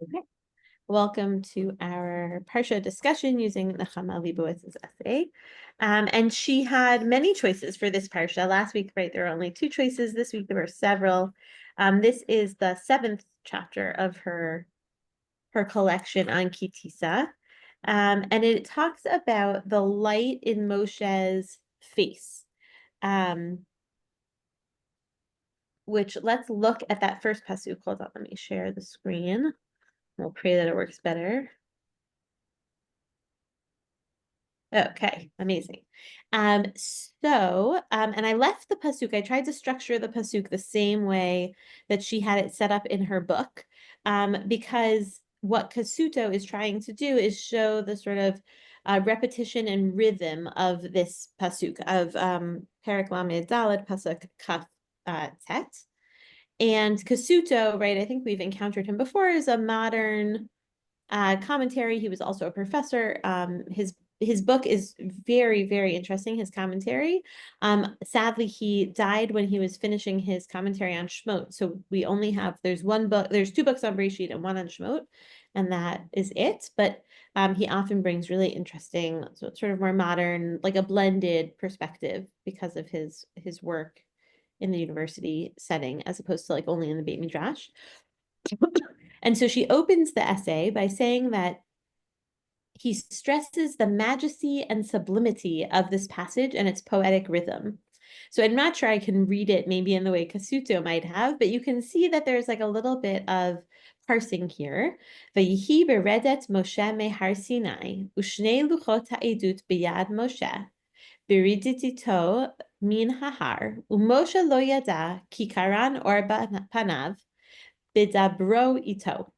Okay. Welcome to our Parsha discussion using Nechama Leibowitz's essay. And she had many choices for this Parsha. Last week, right, there were only 2 choices. This week, there were several. This is the 7th chapter of her collection on Ki Tisa. And it talks about the light in Moshe's face. Which let's look at that first pasuk. Hold on, let me share the screen. We'll pray that it works better. Okay, amazing. And I left the pasuk. I tried to structure the pasuk the same way that she had it set up in her book, because what Kasuto is trying to do is show the sort of repetition and rhythm of this pasuk of Perek Lamed Daled pasuk Kaf Tet. And Kasuto, right? I think we've encountered him before, is a modern commentary. He was also a professor. His book is very, very interesting, his commentary. Sadly, he died when he was finishing his commentary on Shemot. So we only have, there's 2 books on Bereshit and 1 on Shemot, and that is it. But he often brings really interesting, so sort of more modern, like a blended perspective because of his work in the university setting, as opposed to like only in the Beit Midrash. And so she opens the essay by saying that he stresses the majesty and sublimity of this passage and its poetic rhythm. So I'm not sure I can read it maybe in the way Kasuto might have, but you can see that there's like a little bit of parsing here. Vayihi beredet Moshe mehar Sinai, u'shnei luchot ha'edut biyad Moshe, biriditito min hahar, u'Moshe lo yada ki karan or panav, bidabro ito.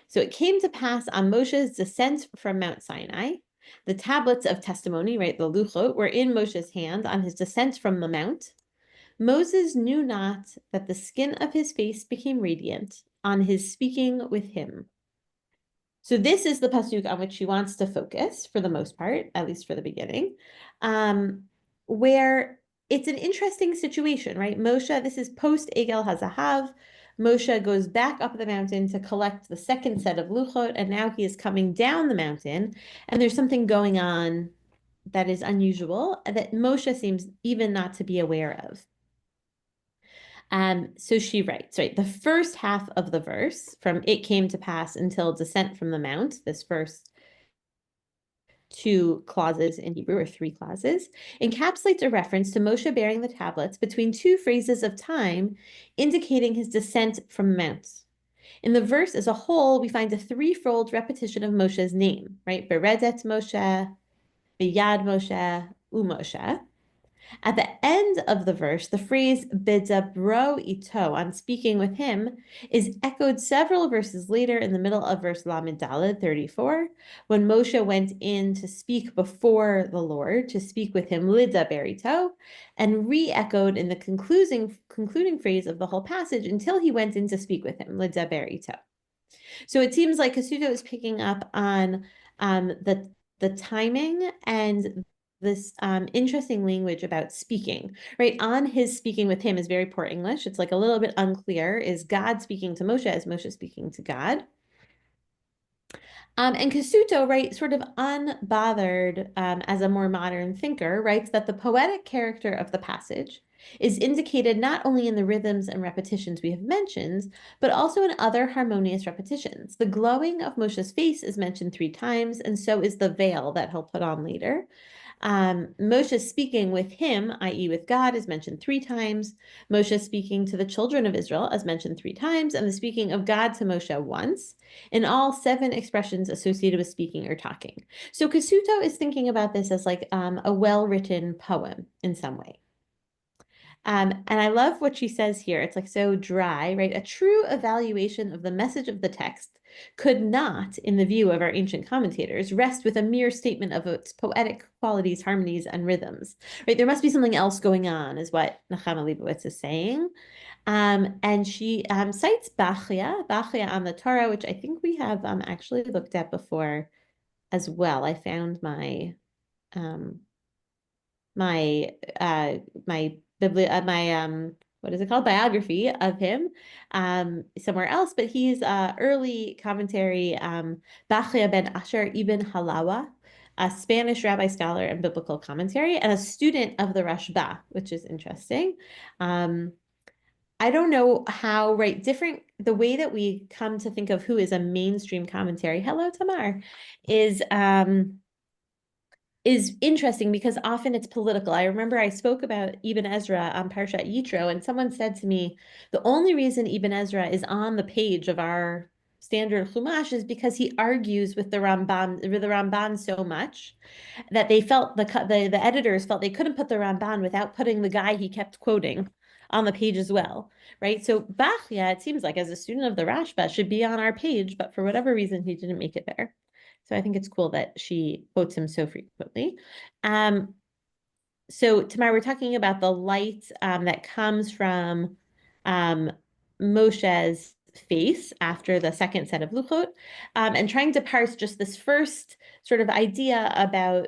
So it came to pass on Moshe's descent from Mount Sinai, the tablets of testimony, right, the luchot, were in Moshe's hand on his descent from the mount. Moses knew not that the skin of his face became radiant on his speaking with him. So this is the pasuk on which she wants to focus for the most part, at least for the beginning, where it's an interesting situation, right? Moshe, this is post Egel HaZahav. Moshe goes back up the mountain to collect the second set of luchot, and now he is coming down the mountain, and there's something going on that is unusual that Moshe seems even not to be aware of. So she writes, right, the first half of the verse, from it came to pass until descent from the mount, this first 2 clauses in Hebrew, or 3 clauses, encapsulates a reference to Moshe bearing the tablets between 2 phrases of time indicating his descent from the mount. In the verse as a whole, we find a 3-fold repetition of Moshe's name, right? Beredet Moshe, Biyad Moshe, Umoshe. At the end of the verse, the phrase "bidabro ito," on speaking with him, is echoed several verses later in the middle of verse Lamed Daled 34, when Moshe went in to speak before the Lord, to speak with him lidaber ito, and re-echoed in the concluding phrase of the whole passage until he went in to speak with him lidaber ito. So it seems like Kasuto is picking up on the timing and this interesting language about speaking, right? On his speaking with him is very poor English. It's like a little bit unclear. Is God speaking to Moshe? Is Moshe speaking to God? And Kasuto, right, sort of unbothered as a more modern thinker, writes that the poetic character of the passage is indicated not only in the rhythms and repetitions we have mentioned, but also in other harmonious repetitions. The glowing of Moshe's face is mentioned 3 times, and so is the veil that he'll put on later. Moshe speaking with him, i.e. with God, is mentioned 3 times. Moshe speaking to the children of Israel is mentioned 3 times, and the speaking of God to Moshe once. In all, 7 expressions associated with speaking or talking. So Kasuto is thinking about this as like a well-written poem in some way. And I love what she says here. It's like so dry, right? A true evaluation of the message of the text could not, in the view of our ancient commentators, rest with a mere statement of its poetic qualities, harmonies, and rhythms, right? There must be something else going on, is what Nechama Leibowitz is saying. And she cites Bachya on the Torah, which I think we have actually looked at before as well. I found my my what is it called? Biography of him somewhere else, but he's early commentary, Bachya ben Asher ibn Halawa, a Spanish rabbi scholar and biblical commentary, and a student of the Rashba, which is interesting. I don't know how, right, different, the way that we come to think of who is a mainstream commentary, hello, Tamar, is interesting because often it's political. I remember I spoke about Ibn Ezra on Parsha Yitro, and someone said to me, the only reason Ibn Ezra is on the page of our standard Chumash is because he argues with the Ramban so much that they felt the editors felt they couldn't put the Ramban without putting the guy he kept quoting on the page as well, right? So Bachya, it seems like as a student of the Rashba, should be on our page, but for whatever reason, he didn't make it there. So I think it's cool that she quotes him so frequently. So Tamar, we're talking about the light that comes from Moshe's face after the second set of luchot, and trying to parse just this first sort of idea about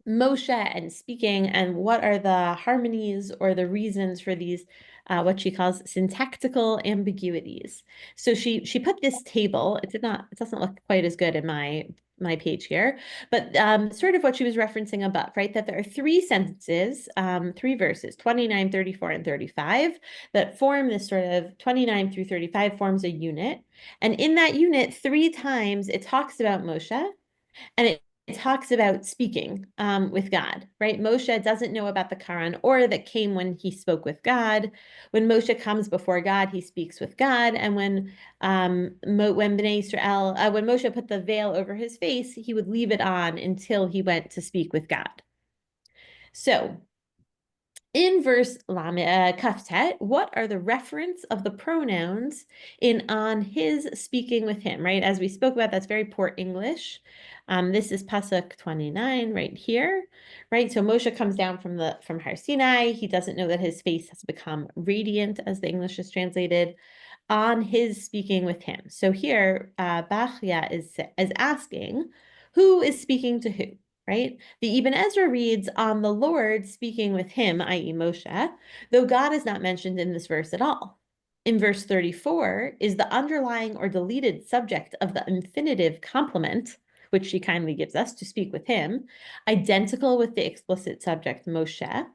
Moshe and speaking, and what are the harmonies or the reasons for these what she calls syntactical ambiguities. So she put this table. It doesn't look quite as good in my page here, but sort of what she was referencing above, right? That there are three sentences, three verses, 29, 34, and 35, that form this sort of 29 through 35 forms a unit. And in that unit, three times it talks about Moshe, and it talks about speaking with God, right? Moshe doesn't know about the Karan or that came when he spoke with God. When Moshe comes before God, he speaks with God. And when Bnei Israel, when Moshe put the veil over his face, he would leave it on until he went to speak with God. So in verse Kaftet, what are the reference of the pronouns in on his speaking with him, right? As we spoke about, that's very poor English. This is Pasuk 29 right here, right? So Moshe comes down from Har Sinai. He doesn't know that his face has become radiant, as the English is translated, on his speaking with him. So here, Bachya is asking, who is speaking to who? Right? The Ibn Ezra reads on the Lord speaking with him, i.e. Moshe, though God is not mentioned in this verse at all. In verse 34 is the underlying or deleted subject of the infinitive complement, which she kindly gives us to speak with him, identical with the explicit subject Moshe,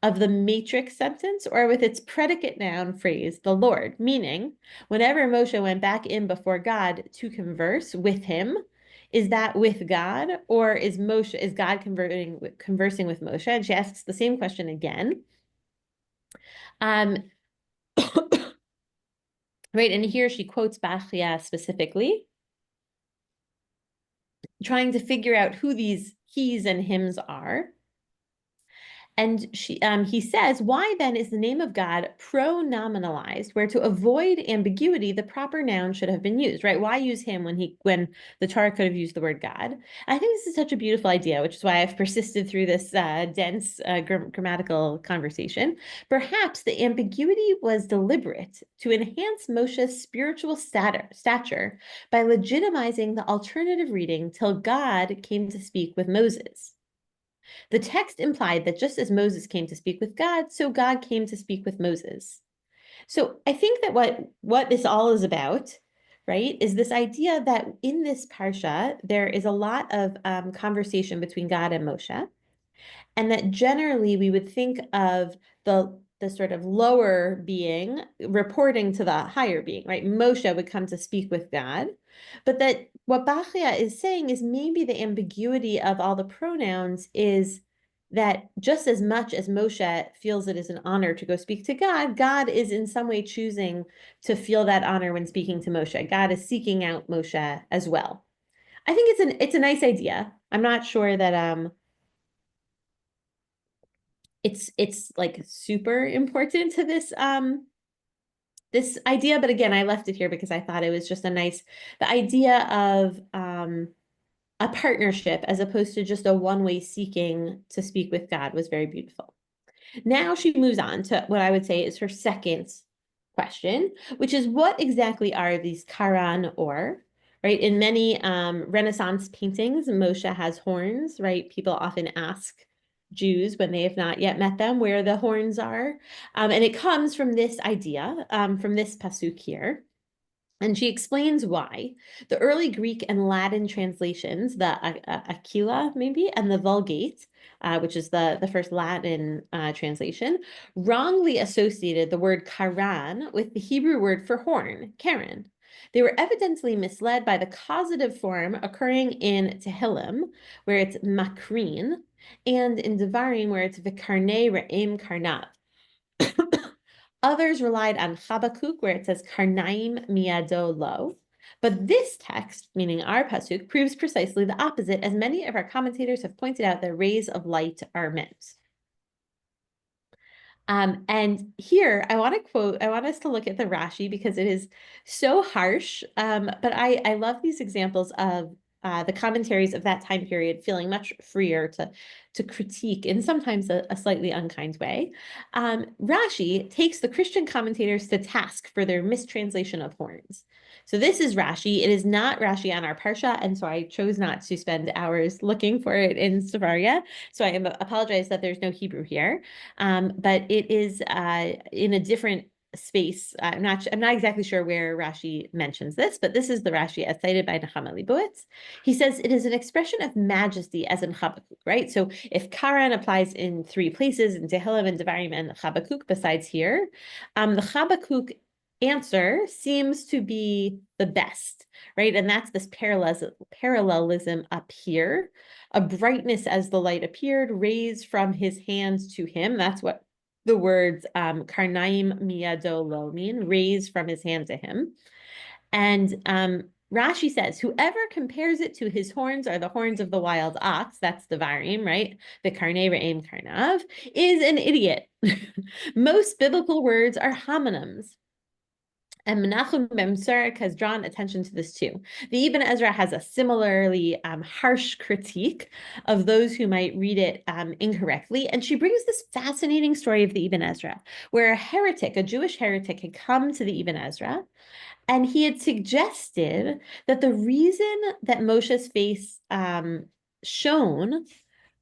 of the matrix sentence or with its predicate noun phrase, the Lord, meaning whenever Moshe went back in before God to converse with him, is that with God, or is God conversing with Moshe? And she asks the same question again. Right, and here she quotes Bachya specifically, trying to figure out who these he's and hims are. And he says, why then is the name of God pronominalized, where to avoid ambiguity, the proper noun should have been used, right? Why use him when the Torah could have used the word God? I think this is such a beautiful idea, which is why I've persisted through this dense grammatical conversation. Perhaps the ambiguity was deliberate to enhance Moshe's spiritual stature by legitimizing the alternative reading till God came to speak with Moses. The text implied that just as Moses came to speak with God, so God came to speak with Moses. So I think that what this all is about, right, is this idea that in this parsha, there is a lot of conversation between God and Moshe, and that generally we would think of the sort of lower being reporting to the higher being, right? Moshe would come to speak with God, but that what Bachya is saying is maybe the ambiguity of all the pronouns is that just as much as Moshe feels it is an honor to go speak to God, God is in some way choosing to feel that honor when speaking to Moshe. God is seeking out Moshe as well. I think it's a nice idea. I'm not sure that it's like super important to this idea, but again, I left it here because I thought it was just the idea of a partnership as opposed to just a one-way seeking to speak with God was very beautiful. Now she moves on to what I would say is her second question, which is what exactly are these karan or, right? In many Renaissance paintings, Moshe has horns, right? People often ask Jews when they have not yet met them, where the horns are. And it comes from this idea, from this pasuk here. And she explains why. The early Greek and Latin translations, the Aquila maybe, and the Vulgate, which is the first Latin translation, wrongly associated the word karan with the Hebrew word for horn, karen. They were evidently misled by the causative form occurring in Tehillim, where it's makrin, and in Devarim, where it's vikarnei re'em karnav. Others relied on Habakkuk, where it says Karnaim miado lo. But this text, meaning our pasuk, proves precisely the opposite, as many of our commentators have pointed out that rays of light are meant. And here I want us to look at the Rashi because it is so harsh. But I love these examples of the commentaries of that time period feeling much freer to critique in sometimes a slightly unkind way. Rashi takes the Christian commentators to task for their mistranslation of horns. So this is Rashi. It is not Rashi on our Parsha, and so I chose not to spend hours looking for it in Sefaria. So I apologize that there's no Hebrew here. But it is in a different space. I'm not exactly sure where Rashi mentions this, but this is the Rashi as cited by Nechama Leibowitz. He says it is an expression of majesty, as in Habakkuk, right? So if Karan applies in 3 places, in Tehillim and Devarim and Habakkuk, besides here, the Habakkuk answer seems to be the best, right? And that's this parallelism up here. A brightness as the light appeared, raised from his hands to him. That's what the words karnaim miyado lo mean, raised from his hand to him. And Rashi says, whoever compares it to his horns are the horns of the wild ox, that's the varim, right? The karnei re'em karnav, is an idiot. Most biblical words are homonyms. And Menachem ben Tzarek has drawn attention to this too. The Ibn Ezra has a similarly harsh critique of those who might read it incorrectly. And she brings this fascinating story of the Ibn Ezra, where a heretic, a Jewish heretic, had come to the Ibn Ezra, and he had suggested that the reason that Moshe's face shone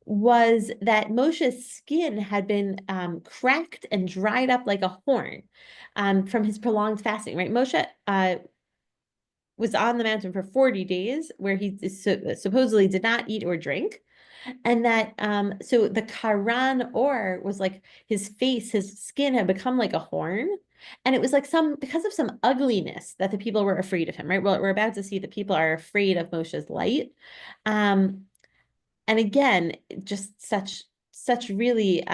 was that Moshe's skin had been cracked and dried up like a horn from his prolonged fasting, right? Moshe was on the mountain for 40 days where he supposedly did not eat or drink. And that, so the Karan or was like his face, his skin had become like a horn. And it was like because of some ugliness that the people were afraid of him, right? Well, we're about to see that people are afraid of Moshe's light. And again, just such really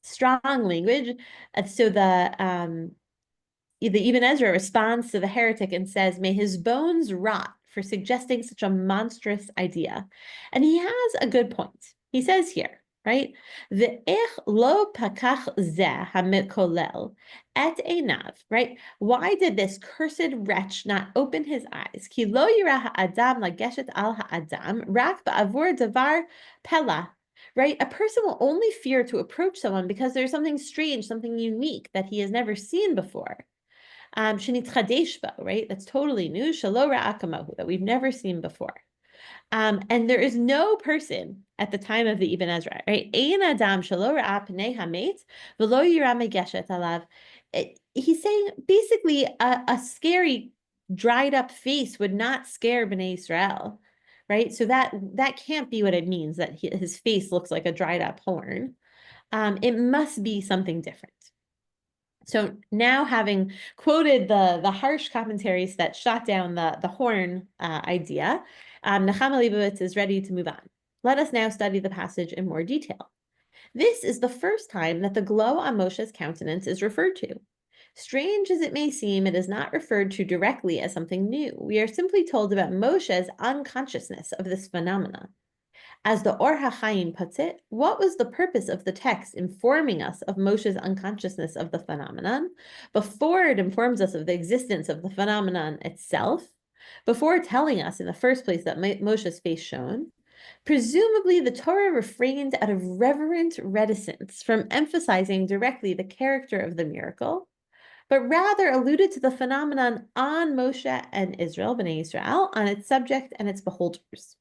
strong language. So the Ibn Ezra responds to the heretic and says, may his bones rot for suggesting such a monstrous idea. And he has a good point. He says here, right? Ve'ech lo pakach zeh hamikolel et einav, right? Why did this cursed wretch not open his eyes? Ki lo yira ha'adam lageshet al ha'adam rak ba'avur davar pela. Right? A person will only fear to approach someone because there's something strange, something unique that he has never seen before. Right? That's totally new, that we've never seen before. And there is no person at the time of the Ibn Ezra, right? He's saying basically a scary, dried up face would not scare Bnei Israel, right? So that can't be what it means that his face looks like a dried up horn. It must be something different. So now, having quoted the harsh commentaries that shot down the horn idea, Nechama Leibowitz is ready to move on. Let us now study the passage in more detail. This is the first time that the glow on Moshe's countenance is referred to. Strange as it may seem, it is not referred to directly as something new. We are simply told about Moshe's unconsciousness of this phenomena. As the Or HaChaim puts it, what was the purpose of the text informing us of Moshe's unconsciousness of the phenomenon before it informs us of the existence of the phenomenon itself, before telling us in the first place that Moshe's face shone? Presumably, the Torah refrained out of reverent reticence from emphasizing directly the character of the miracle, but rather alluded to the phenomenon on Moshe and Israel, Bnei Israel, on its subject and its beholders.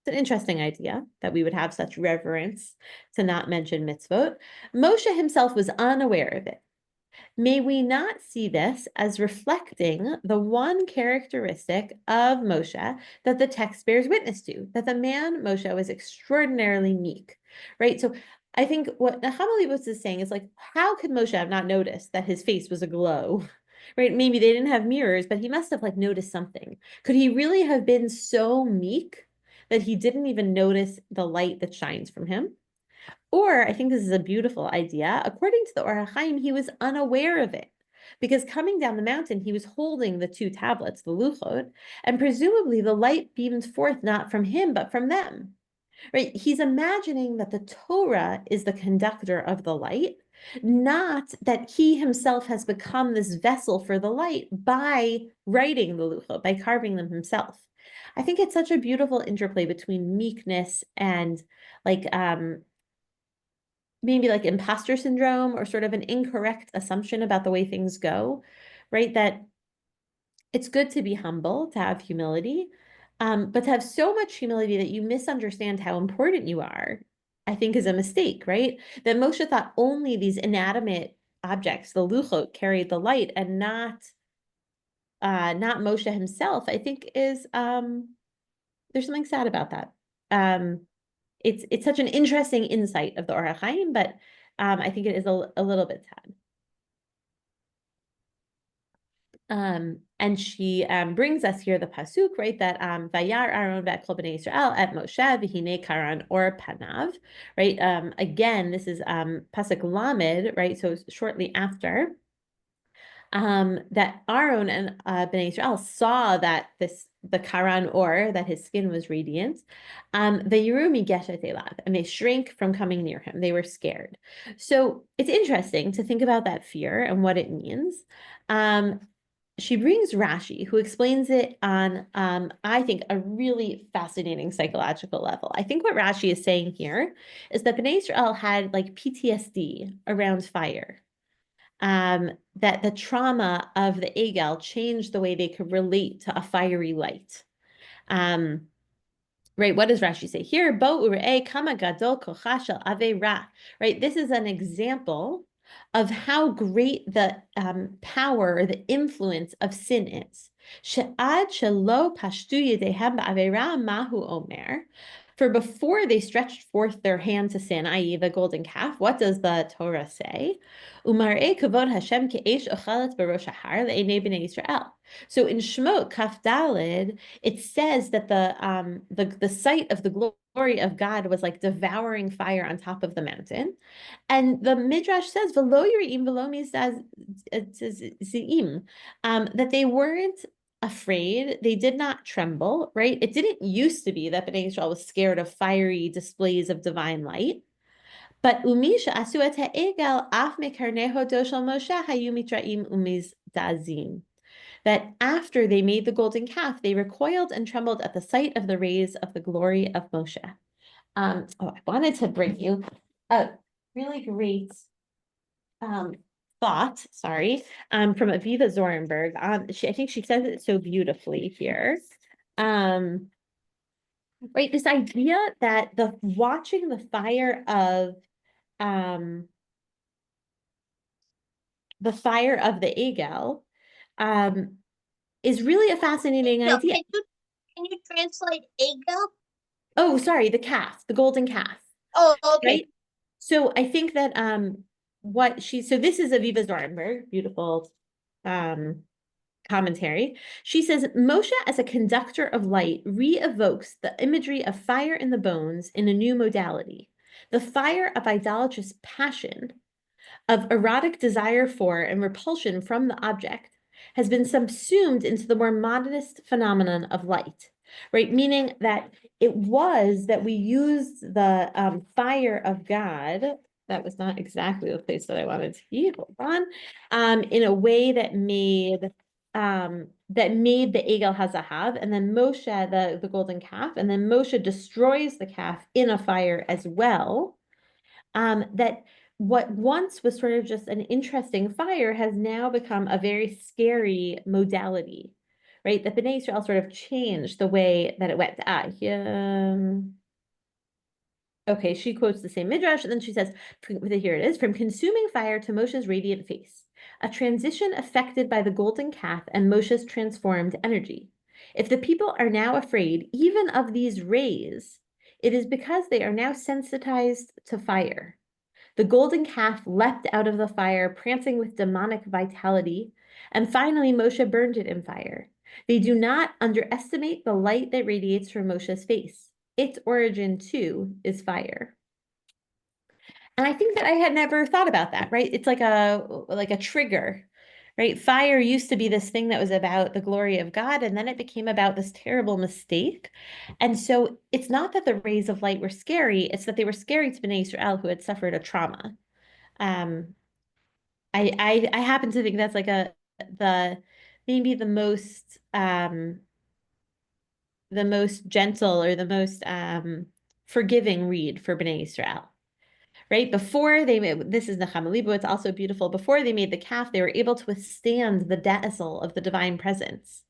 It's an interesting idea that we would have such reverence to not mention mitzvot. Moshe himself was unaware of it. May we not see this as reflecting the one characteristic of Moshe that the text bears witness to, that the man Moshe was extraordinarily meek, right? So I think what Nechama is saying is like, how could Moshe have not noticed that his face was aglow, right? Maybe they didn't have mirrors, but he must have like noticed something. Could he really have been so meek that he didn't even notice the light that shines from him? Or I think this is a beautiful idea. According to the Or HaChaim, he was unaware of it because coming down the mountain, he was holding the two tablets, the luchot, and presumably the light beamed forth not from him, but from them. Right? He's imagining that the Torah is the conductor of the light, not that he himself has become this vessel for the light by writing the luchot, by carving them himself. I think it's such a beautiful interplay between meekness and like maybe like imposter syndrome or sort of an incorrect assumption about the way things go, right? That it's good to be humble, to have humility, but to have so much humility that you misunderstand how important you are, I think is a mistake, right? That Moshe thought only these inanimate objects, the luchot, carried the light and not Moshe himself, I think is there's something sad about that. Um, it's such an interesting insight of the Or HaChaim, but I think it is a little bit sad. And she brings us here the pasuk, right? That Vayar Aaron ve'kol bnei Yisrael et Moshe v'hinei karan or panav, right? Again, this is pasuk lamed, right? So shortly after. That Aaron and Bnei Israel saw that the Karan or that his skin was radiant, the Yerumi geshet elav, and they shrank from coming near him. They were scared. So it's interesting to think about that fear and what it means. She brings Rashi, who explains it on, I think, a really fascinating psychological level. I think what Rashi is saying here is that Bnei Israel had like PTSD around fire. That the trauma of the Egel changed the way they could relate to a fiery light. Right, what does Rashi say here? Bo urei kama gadol kocha shel avera. Right, this is an example of how great the power or the influence of sin is. She'ad shelo pashtu yedehem ba'avera mahu omer. For before they stretched forth their hand to sin, i.e., the golden calf, what does the Torah say? Umarei kavod Hashem ke'esh ochalet barosh hahar le'enei bnei Yisrael. So in Shemot Kaf Daled, it says that the sight of the glory of God was like devouring fire on top of the mountain. And the Midrash says, "V'lo yir'im v'lo mizdazi'im," that they weren't afraid, they did not tremble, right? It didn't used to be that Bnei Israel was scared of fiery displays of divine light. But umisha asu et ha'egel af mekarneho doshel Moshe hayu mitraim umizdazim. That after they made the golden calf, they recoiled and trembled at the sight of the rays of the glory of Moshe. I wanted to bring you a really great thought, sorry, from Aviva Zorenberg. I think she says it so beautifully here. Right, this idea that the watching the fire of the Egel is really a fascinating idea. Can you translate ego? Oh, sorry, the calf, the golden calf. Oh, okay. Right? So I think that so this is Aviva Zornberg, beautiful commentary. She says Moshe as a conductor of light re-evokes the imagery of fire in the bones in a new modality, the fire of idolatrous passion, of erotic desire for and repulsion from the object, has been subsumed into the more modest phenomenon of light, right? Meaning that it was that we used the fire of God. That was not exactly the place that I wanted to be. Hold on. In a way that made the Egel Hazahav, and then Moshe, the golden calf, and then Moshe destroys the calf in a fire as well. That what once was sort of just an interesting fire has now become a very scary modality, right? That Bnei Israel sort of changed the way that it went. Okay, she quotes the same midrash, and then she says, here it is, from consuming fire to Moshe's radiant face, a transition affected by the golden calf and Moshe's transformed energy. If the people are now afraid even of these rays, it is because they are now sensitized to fire. The golden calf leapt out of the fire, prancing with demonic vitality, and finally Moshe burned it in fire. They do not underestimate the light that radiates from Moshe's face. Its origin, too, is fire. And I think that I had never thought about that, right? It's like a trigger, right? Fire used to be this thing that was about the glory of God, and then it became about this terrible mistake. And so it's not that the rays of light were scary, it's that they were scary to Bnei Israel who had suffered a trauma. Um, I happen to think that's like the maybe the most gentle or the most forgiving read for Bnei Israel. Right before they made, this is Nechama Libo, it's also beautiful. Before they made the calf, they were able to withstand the dazzle of the divine presence.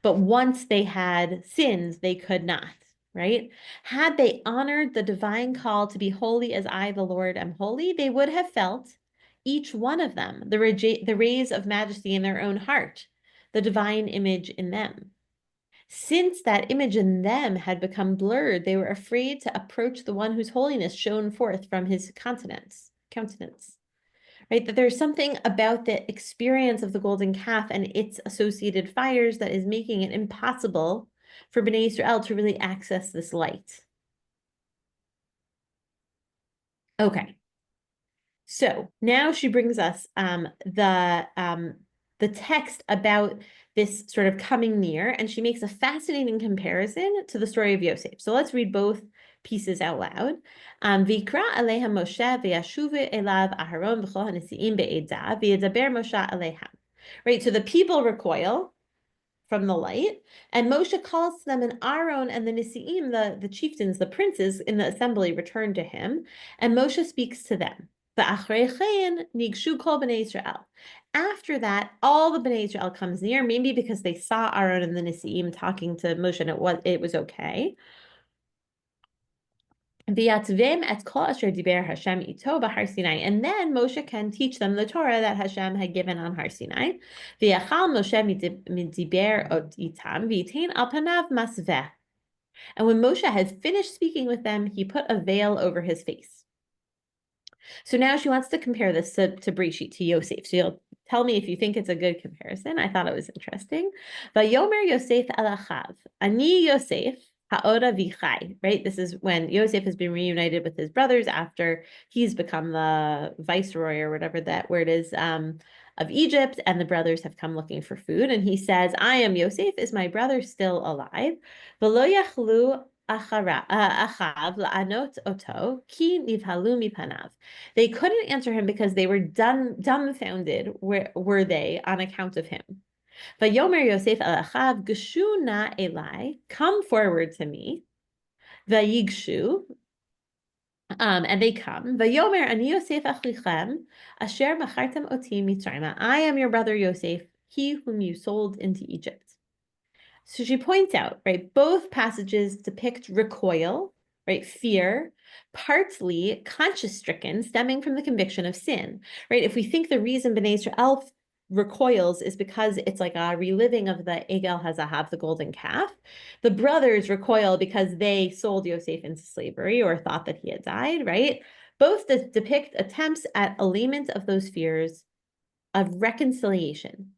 But once they had sinned, they could not, right? Had they honored the divine call to be holy as I, the Lord, am holy, they would have felt, each one of them, the rays of majesty in their own heart, the divine image in them. Since that image in them had become blurred, they were afraid to approach the one whose holiness shone forth from his countenance. Right? That there's something about the experience of the golden calf and its associated fires that is making it impossible for Bnei Israel to really access this light. Okay. So now she brings us the text about this sort of coming near, and she makes a fascinating comparison to the story of Yosef. So let's read both pieces out loud. V'ikra alehem Moshe v'yashuvu elav Aharon v'chol hanesiim be'edah v'yedaber Moshe alehem. Right, so the people recoil from the light, and Moshe calls to them, and Aaron and the Nisi'im, the chieftains, the princes in the assembly, return to him, and Moshe speaks to them. After that, all the Bnei Israel comes near, maybe because they saw Aaron and the Nisi'im talking to Moshe, and it was okay. And then Moshe can teach them the Torah that Hashem had given on Har Sinai. And when Moshe had finished speaking with them, he put a veil over his face. So now she wants to compare this to Breshit, to Yosef. So you'll tell me if you think it's a good comparison. I thought it was interesting. Vayomer Yosef elachav, ani Yosef ha'ora vichai, right? This is when Yosef has been reunited with his brothers after he's become the viceroy or whatever that word is of Egypt, and the brothers have come looking for food. And he says, I am Yosef, is my brother still alive? V'lo yachlu achav la'anot oto ki nivhalu mipanav. They couldn't answer him because they were dumbfounded, were they, on account of him. Vayomer Yosef el achav, geshu na elai, come forward to me. Vayigshu, and they come. Vayomer ani Yosef achlichem, asher machartem oti mitzrayma. I am your brother Yosef, he whom you sold into Egypt. So she points out, right, both passages depict recoil, right, fear, partly conscience-stricken, stemming from the conviction of sin, right? If we think the reason Bnei Israel recoils is because it's like a reliving of the Egel HaZahav, the golden calf, the brothers recoil because they sold Yosef into slavery or thought that he had died, right? Both depict attempts at allayment of those fears, of reconciliation.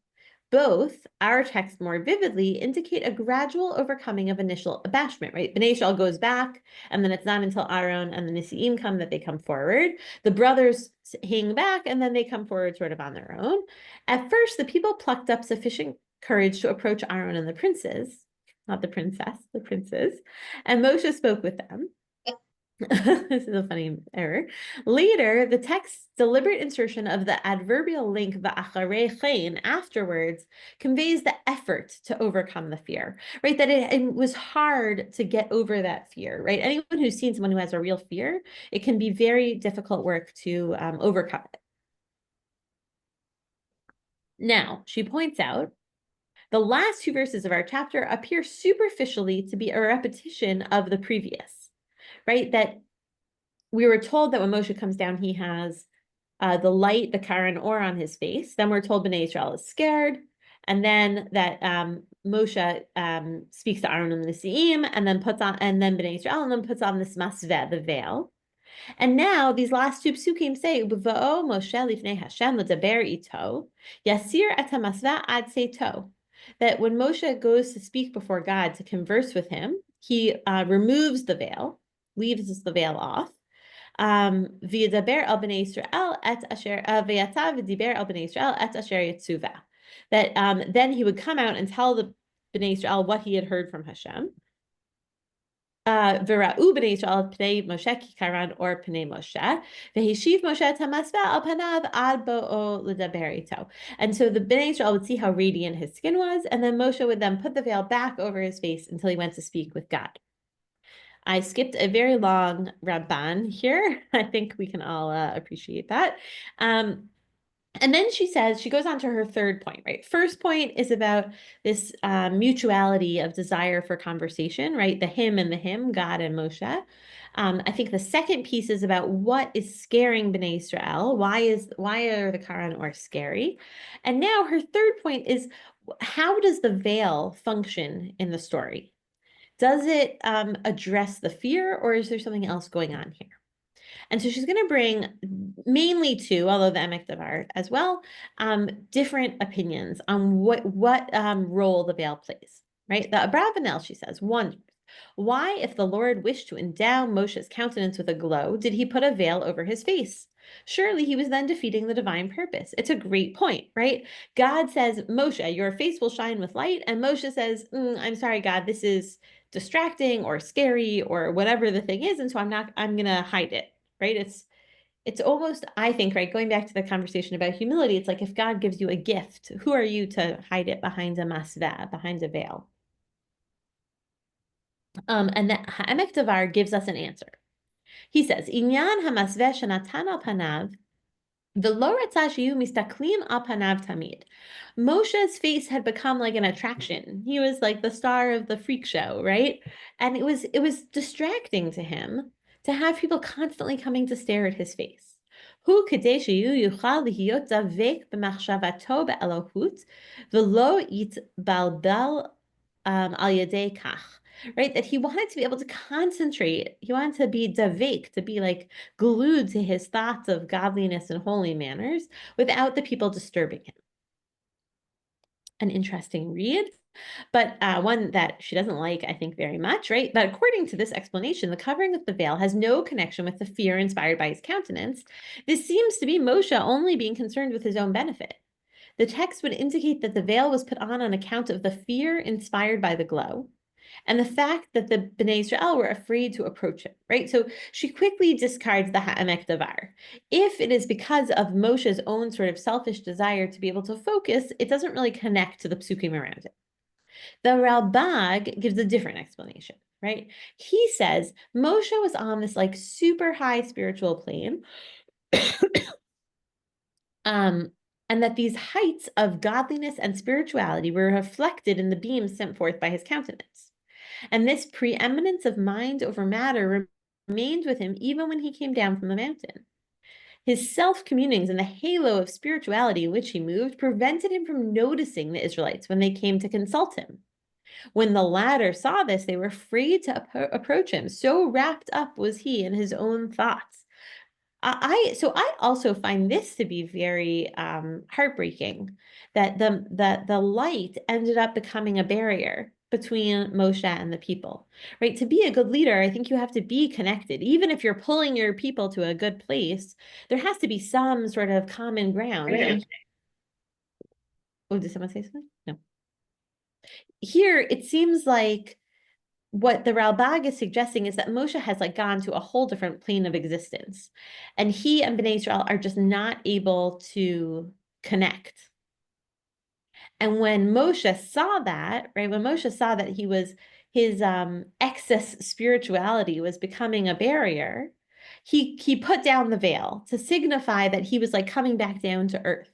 Both, our text more vividly, indicate a gradual overcoming of initial abashment, right? Bnei Israel goes back, and then it's not until Aaron and the Nisi'im come that they come forward. The brothers hang back, and then they come forward sort of on their own. At first, the people plucked up sufficient courage to approach Aaron and the princes, not the princess, the princes, and Moshe spoke with them. This is a funny error. Later, the text's deliberate insertion of the adverbial link va'acharei chen, afterwards, conveys the effort to overcome the fear, right? That it was hard to get over that fear, right? Anyone who's seen someone who has a real fear, it can be very difficult work to overcome it. Now, she points out The last two verses of our chapter appear superficially to be a repetition of the previous, right? That we were told that when Moshe comes down, he has the light, the Karen or on his face. Then we're told Bnei Israel is scared. And then that Moshe speaks to Aaron and the Nesiim, and then Bnei Israel, and then puts on this masveh, the veil. And now these last two psukim say, "B'va'o Moshe lifnei Hashem l'daber ito, yasir et hamasveh ad seito." That when Moshe goes to speak before God to converse with him, he removes the veil, leaves the veil off. V'yidaber el bnei Yisrael et asher v'yata v'diber el bnei Yisrael et asher yitzuva. That then he would come out and tell the bnei Yisrael what he had heard from Hashem. V'ra'u bnei Yisrael pnei Moshe kikaran or pnei Moshe v'hishiv Moshe et hamasveh al panav ad bo'o l'daber ito. And so the bnei Yisrael would see how radiant his skin was, and then Moshe would then put the veil back over his face until he went to speak with God. I skipped a very long Rabban here. I think we can all appreciate that. And then she goes on to her third point, right? First point is about this mutuality of desire for conversation, right? The him and the him, God and Moshe. I think the second piece is about what is scaring Bnei Israel. Why are the Karan or scary? And now her third point is, how does the veil function in the story? Does it address the fear, or is there something else going on here? And so she's going to bring mainly two, although the Emek Davar as well, different opinions on what role the veil plays, right? The Abravanel, she says, wonders, why, if the Lord wished to endow Moshe's countenance with a glow, did he put a veil over his face? Surely he was then defeating the divine purpose. It's a great point, right? God says, Moshe, your face will shine with light. And Moshe says, I'm sorry, God, this is distracting or scary or whatever the thing is. And so I'm going to hide it, right? It's almost, I think, right, going back to the conversation about humility, it's like if God gives you a gift, who are you to hide it behind a masveh, behind a veil? And that Ha'emek Davar gives us an answer. He says, Inyan hamasveh shenatan al panav, v'lo ratzah shiyu mistaklim al panav tamid. Moshe's face had become like an attraction. He was like the star of the freak show, right? And it was distracting to him to have people constantly coming to stare at his face. Hu kadei shiyu yuchal lihiyot davek b'machshavato be'elohut, v'lo yitbalbel al yadei kach. Right, that he wanted to be able to concentrate. He wanted to be davek, to be like glued to his thoughts of godliness and holy manners without the people disturbing him. An interesting read, but one that she doesn't like, I think, very much, right? But according to this explanation, the covering of the veil has no connection with the fear inspired by his countenance. This seems to be Moshe only being concerned with his own benefit. The text would indicate that the veil was put on account of the fear inspired by the glow, and the fact that the Bnei Israel were afraid to approach him, right? So she quickly discards the Ha'emek Davar. If it is because of Moshe's own sort of selfish desire to be able to focus, it doesn't really connect to the psukim around it. The Ralbag gives a different explanation, right? He says Moshe was on this like super high spiritual plane, and that these heights of godliness and spirituality were reflected in the beams sent forth by his countenance. And this preeminence of mind over matter remained with him even when he came down from the mountain. His self-communings and the halo of spirituality in which he moved prevented him from noticing the Israelites when they came to consult him. When the latter saw this, they were afraid to approach him. So wrapped up was he in his own thoughts. So I also find this to be very heartbreaking, that the light ended up becoming a barrier between Moshe and the people, right? To be a good leader, I think you have to be connected. Even if you're pulling your people to a good place, there has to be some sort of common ground. And, oh, did someone say something? No. Here, it seems like what the Ralbag is suggesting is that Moshe has like gone to a whole different plane of existence, and he and Bnei Israel are just not able to connect. And when Moshe saw that, right, when Moshe saw that his excess spirituality was becoming a barrier, he put down the veil to signify that he was like coming back down to earth.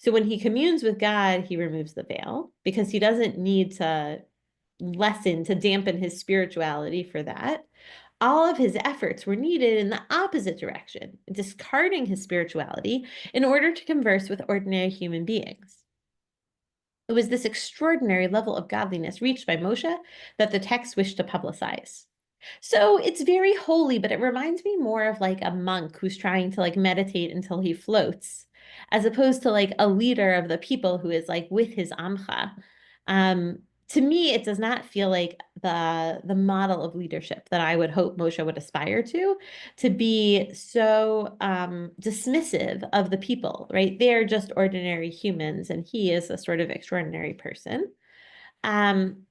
So when he communes with God, he removes the veil because he doesn't need to to dampen his spirituality for that. All of his efforts were needed in the opposite direction, discarding his spirituality in order to converse with ordinary human beings. It was this extraordinary level of godliness reached by Moshe that the text wished to publicize. So it's very holy, but it reminds me more of like a monk who's trying to like meditate until he floats, as opposed to like a leader of the people who is like with his amcha. To me, it does not feel like the model of leadership that I would hope Moshe would aspire to be so dismissive of the people, right? They're just ordinary humans, and he is a sort of extraordinary person. Um,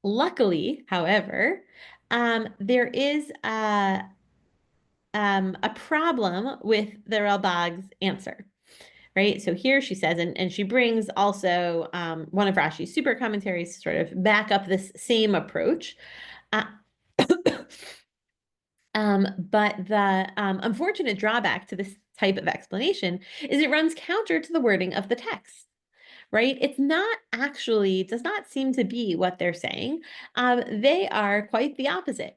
Luckily, however, there is a problem with the Ralbag's answer, right? So here she says, and she brings also one of Rashi's super commentaries to sort of back up this same approach. Uh, but the unfortunate drawback to this type of explanation is it runs counter to the wording of the text, right? It's not actually, does not seem to be what they're saying. They are quite the opposite.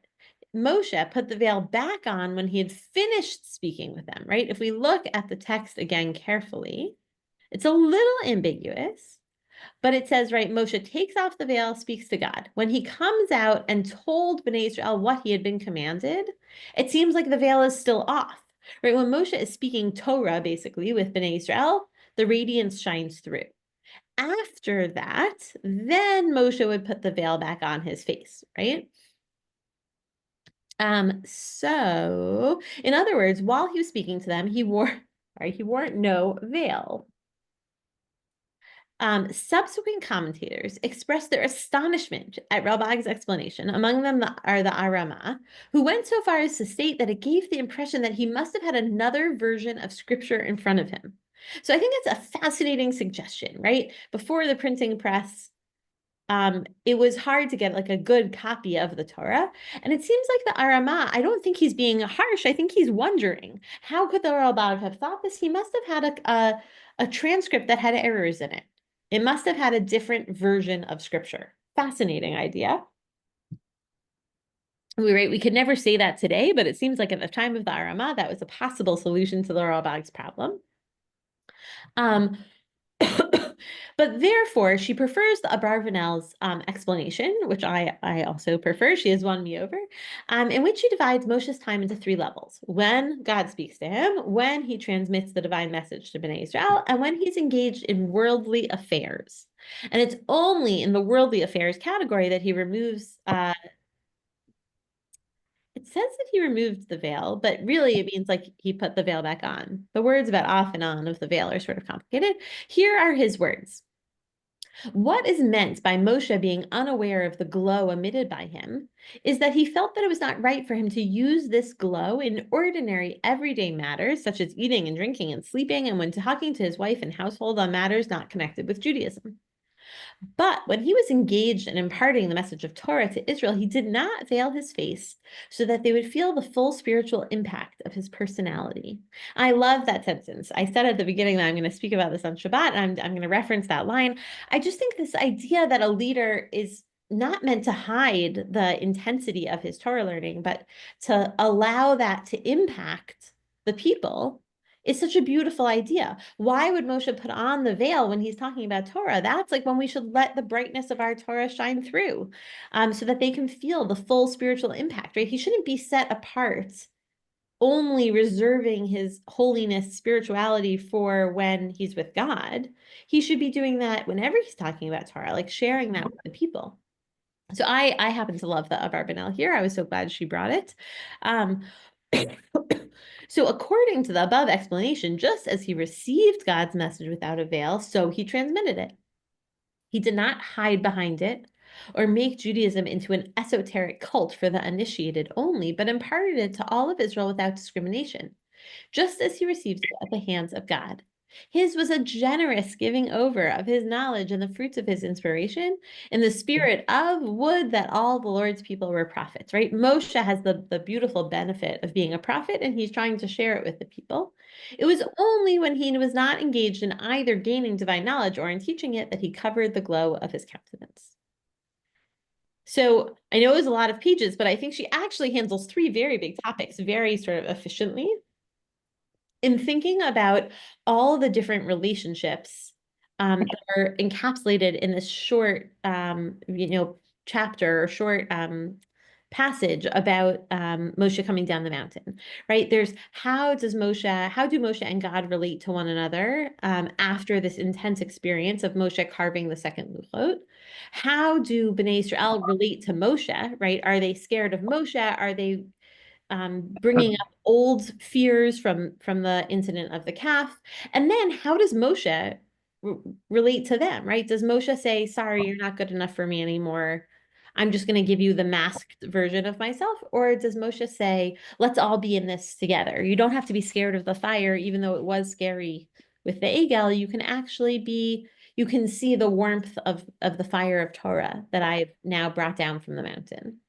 Moshe put the veil back on when he had finished speaking with them, right? If we look at the text again carefully, it's a little ambiguous, but it says, right, Moshe takes off the veil, speaks to God. When he comes out and told Bnei Israel what he had been commanded, it seems like the veil is still off, right? When Moshe is speaking Torah, basically, with Bnei Israel, the radiance shines through. After that, then Moshe would put the veil back on his face, right? So in other words, while he was speaking to them, he wore no veil. Subsequent commentators expressed their astonishment at Ralbag's explanation. Among them are the Arama, who went so far as to state that it gave the impression that he must have had another version of scripture in front of him. So I think that's a fascinating suggestion, right? Before the printing press, it was hard to get like a good copy of the Torah. And it seems like the Arama, I don't think he's being harsh. I think he's wondering, how could the Ralbag have thought this? He must have had a transcript that had errors in it. It must have had a different version of scripture. Fascinating idea. We could never say that today, but it seems like at the time of the Arama, that was a possible solution to the Ralbag's problem. But therefore, she prefers the Abarvanel's explanation, which I also prefer. She has won me over, in which she divides Moshe's time into three levels: when God speaks to him, when he transmits the divine message to Bnei Israel, and when he's engaged in worldly affairs. And it's only in the worldly affairs category that he removes it says that he removed the veil, but really it means like he put the veil back on. The words about off and on of the veil are sort of complicated. Here are his words. What is meant by Moshe being unaware of the glow emitted by him is that he felt that it was not right for him to use this glow in ordinary everyday matters, such as eating and drinking and sleeping, and when talking to his wife and household on matters not connected with Judaism. But when he was engaged in imparting the message of Torah to Israel, he did not veil his face so that they would feel the full spiritual impact of his personality. I love that sentence. I said at the beginning that I'm going to speak about this on Shabbat, and I'm going to reference that line. I just think this idea that a leader is not meant to hide the intensity of his Torah learning, but to allow that to impact the people is such a beautiful idea. Why would Moshe put on the veil when he's talking about Torah? That's like when we should let the brightness of our Torah shine through, so that they can feel the full spiritual impact, right? He shouldn't be set apart, only reserving his holiness, spirituality for when he's with God. He should be doing that whenever he's talking about Torah, like sharing that with the people. So I happen to love the Abarbanel here. I was so glad she brought it. Um, so according to the above explanation, just as he received God's message without a veil, so he transmitted it. He did not hide behind it or make Judaism into an esoteric cult for the initiated only, but imparted it to all of Israel without discrimination, just as he received it at the hands of God. His was a generous giving over of his knowledge and the fruits of his inspiration in the spirit of would that all the Lord's people were prophets, right? Moshe has the beautiful benefit of being a prophet, and he's trying to share it with the people. It was only when he was not engaged in either gaining divine knowledge or in teaching it that he covered the glow of his countenance. So I know it was a lot of pages, but I think she actually handles three very big topics very sort of efficiently. In thinking about all the different relationships that are encapsulated in this short, chapter or short passage about Moshe coming down the mountain, right? There's how do Moshe and God relate to one another after this intense experience of Moshe carving the second luchot? How do Bnei Israel relate to Moshe, right? Are they scared of Moshe? Are they bringing up old fears from the incident of the calf? And then how does Moshe relate to them, right? Does Moshe say, sorry, you're not good enough for me anymore? I'm just going to give you the masked version of myself? Or does Moshe say, let's all be in this together? You don't have to be scared of the fire, even though it was scary with the Egel. You can actually you can see the warmth of the fire of Torah that I've now brought down from the mountain.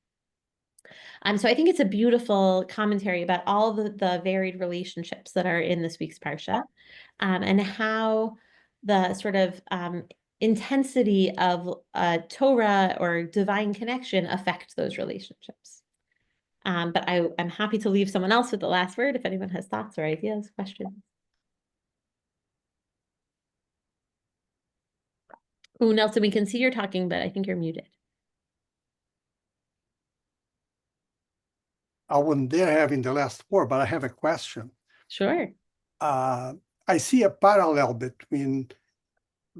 So I think it's a beautiful commentary about all the varied relationships that are in this week's Parsha, and how the sort of intensity of Torah or divine connection affect those relationships. But I'm happy to leave someone else with the last word if anyone has thoughts or ideas, questions. Oh, Nelson, we can see you're talking, but I think you're muted. I wasn't there having the last word, but I have a question. Sure. I see a parallel between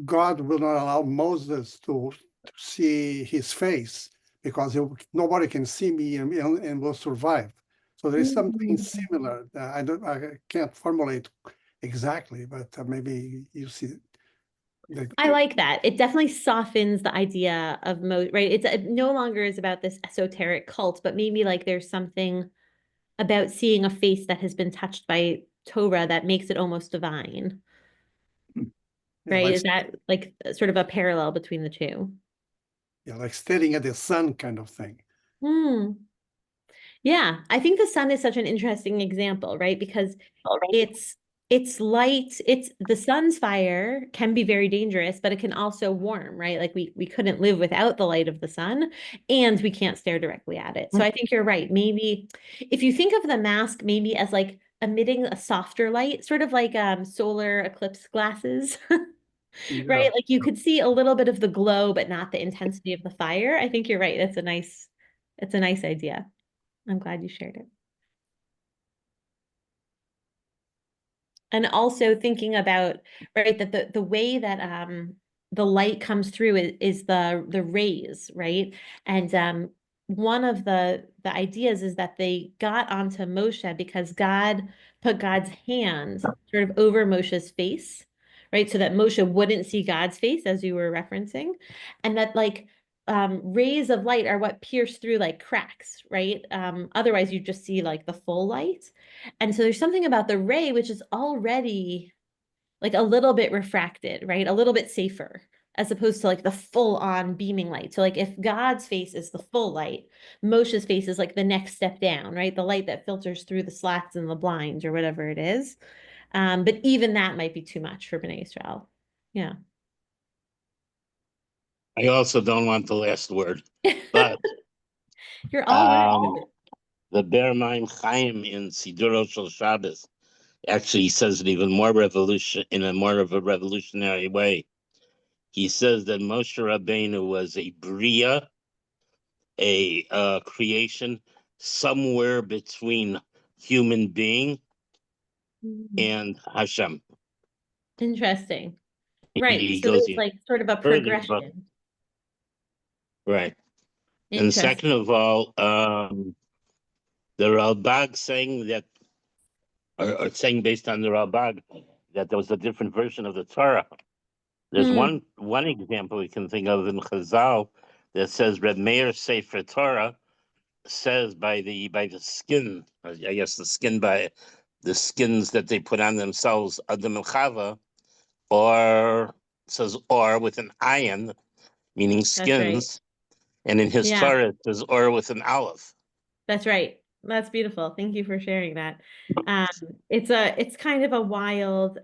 God will not allow Moses to see his face because nobody can see me and will survive. So there is something similar. I can't formulate exactly, but maybe you see. I like that. It definitely softens the idea of right? It no longer is about this esoteric cult, but maybe like there's something about seeing a face that has been touched by Torah that makes it almost divine, right? Like, Is that like sort of a parallel between the two? yeah, like staring at the sun kind of thing. Hmm. Yeah, I think the sun is such an interesting example, right? Because it's it's light, it's the sun's fire can be very dangerous, but it can also warm, right? Like we couldn't live without the light of the sun, and we can't stare directly at it. So I think you're right. Maybe if you think of the mask maybe as like emitting a softer light, sort of like solar eclipse glasses. Yeah. Right? Like you could see a little bit of the glow, but not the intensity of the fire. I think you're right. It's a nice idea. I'm glad you shared it. And also thinking about, right, that the way that the light comes through is the rays, right? And one of the ideas is that they got onto Moshe because God put God's hand sort of over Moshe's face, right? So that Moshe wouldn't see God's face, as you were referencing, and that like rays of light are what pierce through like cracks, right? Otherwise, you just see like the full light. And so there's something about the ray, which is already like a little bit refracted, right? A little bit safer as opposed to like the full on beaming light. So like if God's face is the full light, Moshe's face is like the next step down, right? The light that filters through the slats and the blinds or whatever it is. But even that might be too much for Bnei Israel. Yeah. I also don't want the last word, but You're all right. the Ber Maim Chaim in Siduro Shel Shabbos actually says it even more in a more of a revolutionary way. He says that Moshe Rabbeinu was a bria, a creation somewhere between human being and Hashem. Interesting. Right. He So goes there's even like sort of a further, but progression. right. And Interesting. second of all, the Ralbag saying that, or saying based on the Ralbag, that there was a different version of the Torah. There's Hmm. one example we can think of in Chazal that says Reb Meir Sefer Torah says by the skin, I guess the skin by the skins that they put on themselves, Adam and Chava, or says or with an ayin, meaning That's right. skins, and in his Yeah, Torah it says or with an aleph. that's right. That's beautiful. Thank you for sharing that. It's kind of a wild,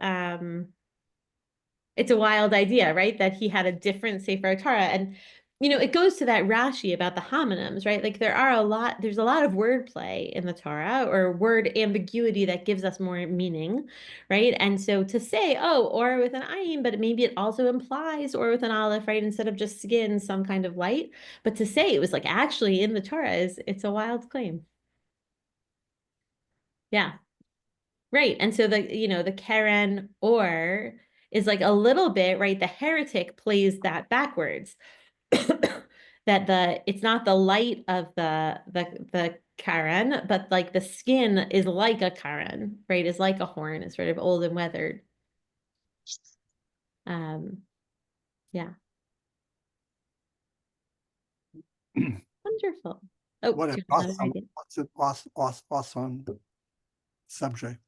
it's a wild idea, right? That he had a different Sefer Torah. And, it goes to that Rashi about the homonyms, right? Like there's a lot of wordplay in the Torah, or word ambiguity that gives us more meaning, right? And so to say, oh, or with an ayin, but maybe it also implies or with an aleph, right? Instead of just skin, some kind of light. But to say it was like actually in the Torah it's a wild claim. Yeah. Right. And so the Karen or is like a little bit, right? The heretic plays that backwards. That it's not the light of the Karen, but like the skin is like a Karen, right? Is like a horn, is sort of old and weathered. Yeah. Wonderful. Oh, What do an you have another awesome, awesome subject.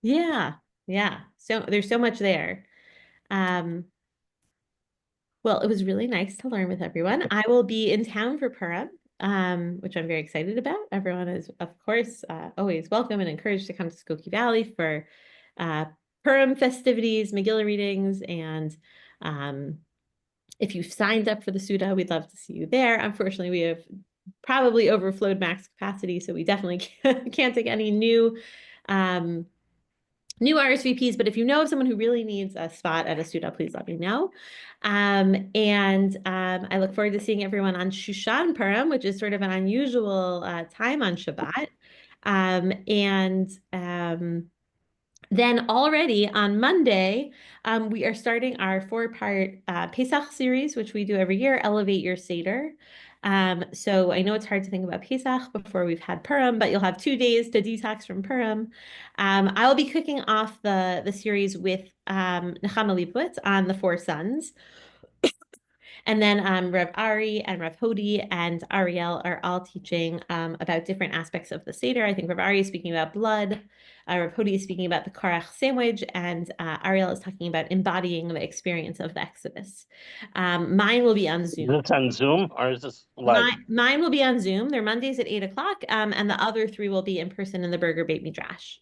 Yeah. Yeah. So there's so much there. Well, it was really nice to learn with everyone. I will be in town for Purim, which I'm very excited about. Everyone is, of course, always welcome and encouraged to come to Skokie Valley for Purim festivities, Megillah readings, and if you've signed up for the Suda, we'd love to see you there. Unfortunately, we have probably overflowed max capacity, so we definitely can't take any new RSVPs, but if you know of someone who really needs a spot at a Suda, please let me know. I look forward to seeing everyone on Shushan Purim, which is sort of an unusual time on Shabbat. Then already on Monday, we are starting our 4-part Pesach series, which we do every year, Elevate Your Seder. So I know it's hard to think about Pesach before we've had Purim, but you'll have 2 days to detox from Purim. I'll be kicking off the series with Nechama Leibowitz on the 4 sons. And then Rev Ari and Rev Hodi and Ariel are all teaching about different aspects of the Seder. I think Rev Ari is speaking about blood. Rev Hodi is speaking about the Korach sandwich, and Ariel is talking about embodying the experience of the Exodus. Mine will be on Zoom. Is this on Zoom or is this live? Mine will be on Zoom. They're Mondays at 8 o'clock, and the other 3 will be in person in the Burger Beit Midrash.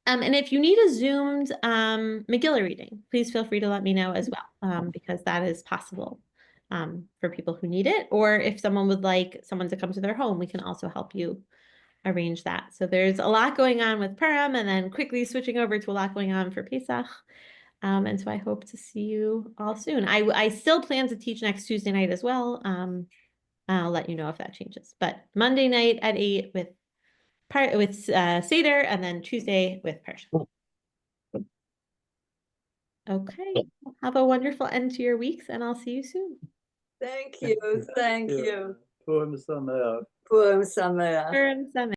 And if you need a Zoomed Megillah reading, please feel free to let me know as well, because that is possible for people who need it. Or if someone would like someone to come to their home, we can also help you arrange that. So there's a lot going on with Purim, and then quickly switching over to a lot going on for Pesach. And so I hope to see you all soon. I still plan to teach next Tuesday night as well. I'll let you know if that changes. But Monday night at 8 with Seder, and then Tuesday with Parsha. Okay. Have a wonderful end to your weeks, and I'll see you soon. Thank you. Thank you. Purim Sameach. Purim Sameach. Purim Summit.